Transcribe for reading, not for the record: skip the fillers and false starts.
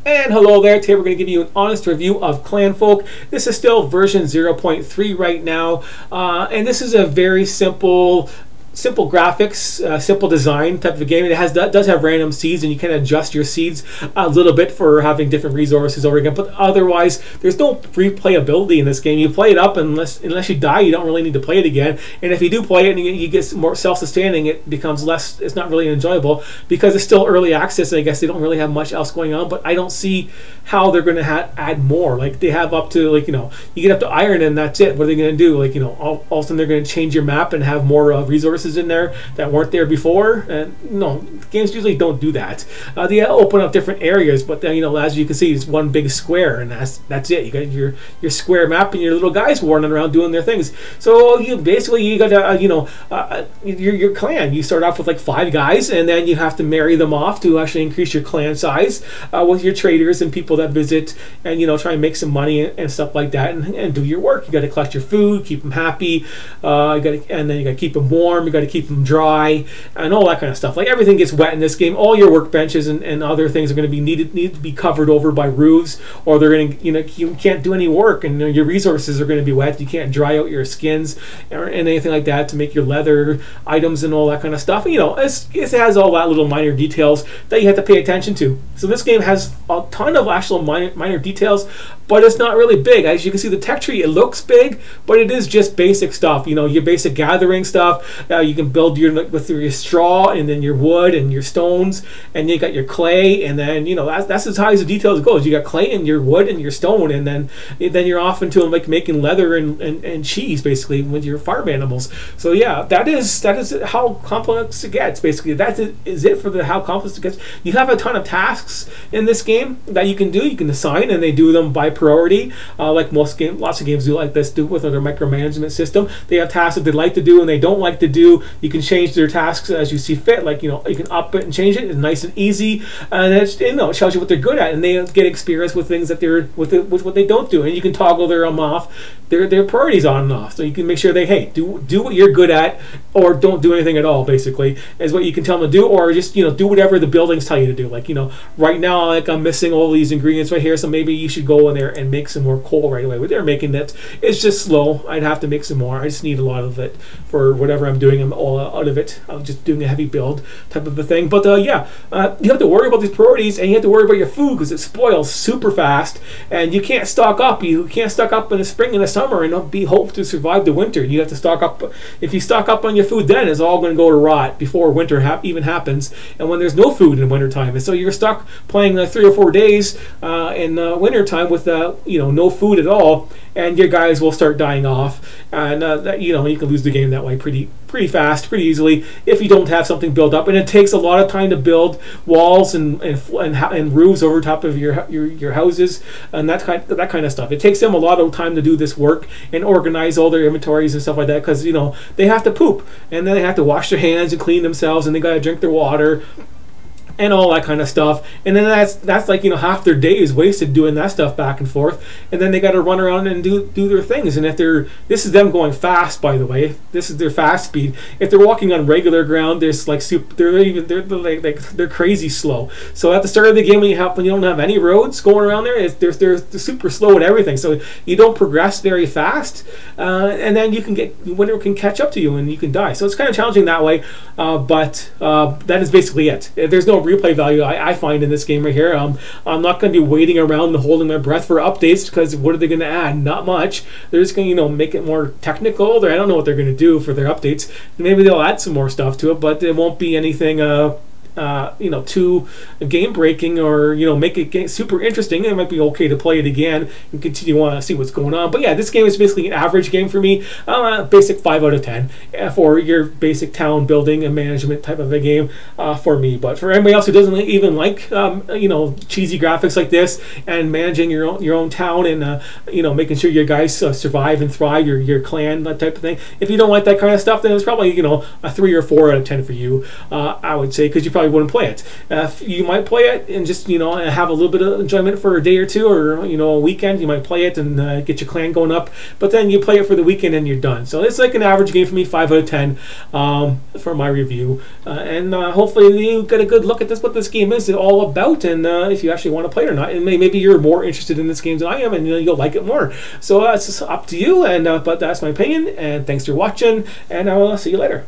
And hello there. Today we're going to give you an honest review of Clanfolk. This is still version 0.3 right now, and this is a very simple graphics, simple design type of a game. It does have random seeds, and you can adjust your seeds a little bit for having different resources over again. But otherwise, there's no replayability in this game. You play it up unless you die. You don't really need to play it again. And if you do play it and you get more self-sustaining, it becomes less. It's not really enjoyable because it's still early access. And I guess they don't really have much else going on. But I don't see how they're going to add more. Like they have up to you get up to iron and that's it. What are they going to do? All of a sudden they're going to change your map and have more resources in there that weren't there before. And no, games usually don't do that. They open up different areas, but then as you can see, it's one big square, and that's it. You got your square map and your little guys wandering around doing their things. So you got your clan. You start off with like 5 guys, and then you have to marry them off to actually increase your clan size with your traders and people that visit, and try and make some money and stuff like that, and do your work. You got to collect your food, keep them happy, and then you got to keep them warm. You got to keep them dry, and all that kind of stuff. Like everything gets wet in this game. All your workbenches and other things are going to be need to be covered over by roofs, or they're going to you can't do any work, and your resources are going to be wet. You can't dry out your skins or anything like that to make your leather items and all that kind of stuff. It has all that little minor details that you have to pay attention to. So this game has a ton of actual minor details, but it's not really big. As you can see, the tech tree, it looks big, but it is just basic stuff. Your basic gathering stuff. You can build with your straw, and then your wood and your stones, and you got your clay, and then that's as high as the details goes. You got clay and your wood and your stone, and then you're off into like making leather and cheese basically with your farm animals. So yeah, that is how complex it gets. Basically, that is it for how complex it gets. You have a ton of tasks in this game that you can do. You can assign, and they do them by priority, like lots of games do like this, do with their micromanagement system. They have tasks that they like to do and they don't like to do. You can change their tasks as you see fit. Like you can up it and change it. It's nice and easy, and it tells you what they're good at, and they get experience with things that they're with what they don't do, and you can toggle their off, their priorities on and off. So you can make sure they do what you're good at, or don't do anything at all. Basically, is what you can tell them to do, or just do whatever the buildings tell you to do. Like right now, like I'm missing all these ingredients right here, so maybe you should go in there and make some more coal right away. What they're making that it's just slow. I'd have to make some more. I just need a lot of it for whatever I'm doing. I'm all out of it. I'm just doing a heavy build type of a thing. But yeah, you have to worry about these priorities, and you have to worry about your food because it spoils super fast, and you can't stock up. You can't stock up in the spring and the summer and hope to survive the winter. You have to stock up. If you stock up on your food, then it's all going to go to rot before winter even happens, and when there's no food in wintertime. And so you're stuck playing 3 or 4 days in wintertime with no food at all, and your guys will start dying off, and you can lose the game that way pretty fast, pretty easily if you don't have something built up. And it takes a lot of time to build walls and roofs over top of your houses and that kind of stuff. It takes them a lot of time to do this work and organize all their inventories and stuff like that, because they have to poop, and then they have to wash their hands and clean themselves, and they got to drink their water and all that kind of stuff. And then that's like half their day is wasted doing that stuff back and forth, and then they got to run around and do their things. And if this is them going fast, by the way, this is their fast speed. If they're walking on regular ground, there's like they're crazy slow. So at the start of the game, when you don't have any roads going around there, they're super slow and everything. So you don't progress very fast, and then winter can catch up to you and you can die. So it's kind of challenging that way, but that is basically it. There's no replay value I find in this game right here. I'm not going to be waiting around and holding my breath for updates, because what are they going to add? Not much. They're just going to make it more technical. I don't know what they're going to do for their updates. Maybe they'll add some more stuff to it, but it won't be anything too game breaking, or make it super interesting. It might be okay to play it again and continue on to see what's going on. But yeah, this game is basically an average game for me. Basic 5 out of 10 for your basic town building and management type of a game for me. But for anybody else who doesn't even like cheesy graphics like this, and managing your own town, and making sure your guys survive and thrive, your clan, that type of thing, if you don't like that kind of stuff, then it's probably a 3 or 4 out of 10 for you, I would say, because you probably probably wouldn't play it. You might play it and just, you know, have a little bit of enjoyment for a day or two, or, you know, a weekend. You might play it and get your clan going up, but then you play it for the weekend and you're done. So it's like an average game for me, 5 out of 10 for my review. And hopefully you get a good look at this, what this game is all about, and if you actually want to play it or not. And maybe you're more interested in this game than I am, and you'll like it more. So it's up to you, and but that's my opinion, and thanks for watching, and I will see you later.